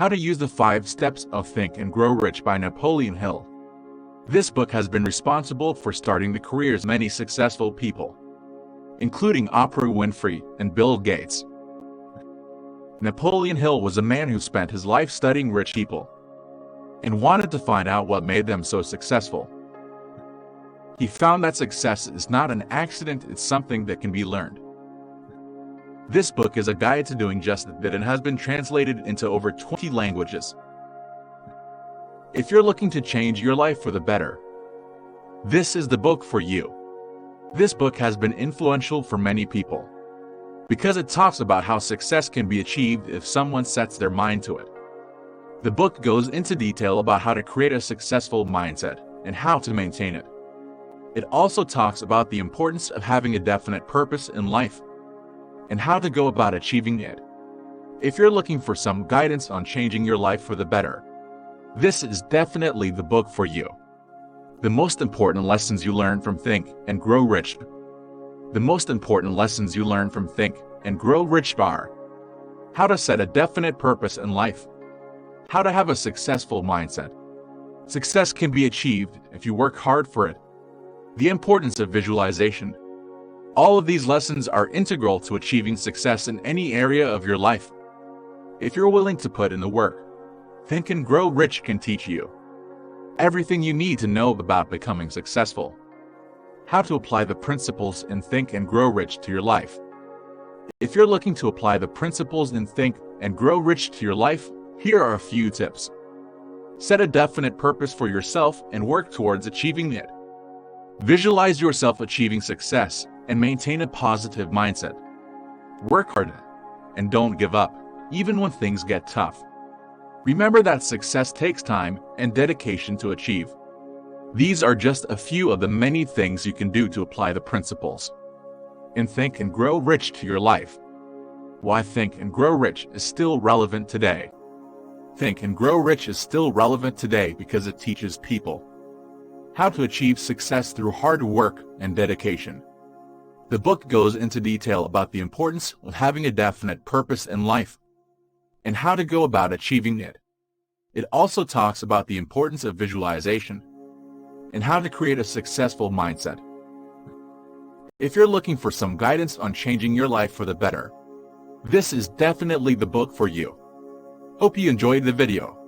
How to Use the 5 Steps of Think and Grow Rich by Napoleon Hill. This book has been responsible for starting the careers of many successful people, including Oprah Winfrey and Bill Gates. Napoleon Hill was a man who spent his life studying rich people and wanted to find out what made them so successful. He found that success is not an accident, it's something that can be learned. This book is a guide to doing just that and has been translated into over 20 languages. If you're looking to change your life for the better, this is the book for you. This book has been influential for many people because it talks about how success can be achieved if someone sets their mind to it. The book goes into detail about how to create a successful mindset and how to maintain it. It also talks about the importance of having a definite purpose in life and how to go about achieving it. If you're looking for some guidance on changing your life for the better, this is definitely the book for you. The most important lessons you learn from Think and Grow Rich. The most important lessons you learn from Think and Grow Rich are: how to set a definite purpose in life, how to have a successful mindset. Success can be achieved if you work hard for it. The importance of visualization. All of these lessons are integral to achieving success in any area of your life. If you're willing to put in the work, Think and Grow Rich can teach you everything you need to know about becoming successful. How to apply the principles in Think and Grow Rich to your life. If you're looking to apply the principles in Think and Grow Rich to your life, here are a few tips. Set a definite purpose for yourself and work towards achieving it. Visualize yourself achieving success and maintain a positive mindset. Work hard and don't give up, even when things get tough. Remember that success takes time and dedication to achieve. These are just a few of the many things you can do to apply the principles in Think and Grow Rich to your life. Why Think and Grow Rich is still relevant today. Think and Grow Rich is still relevant today because it teaches people how to achieve success through hard work and dedication. The book goes into detail about the importance of having a definite purpose in life and how to go about achieving it. It also talks about the importance of visualization and how to create a successful mindset. If you're looking for some guidance on changing your life for the better, this is definitely the book for you. Hope you enjoyed the video.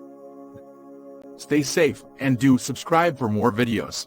Stay safe and do subscribe for more videos.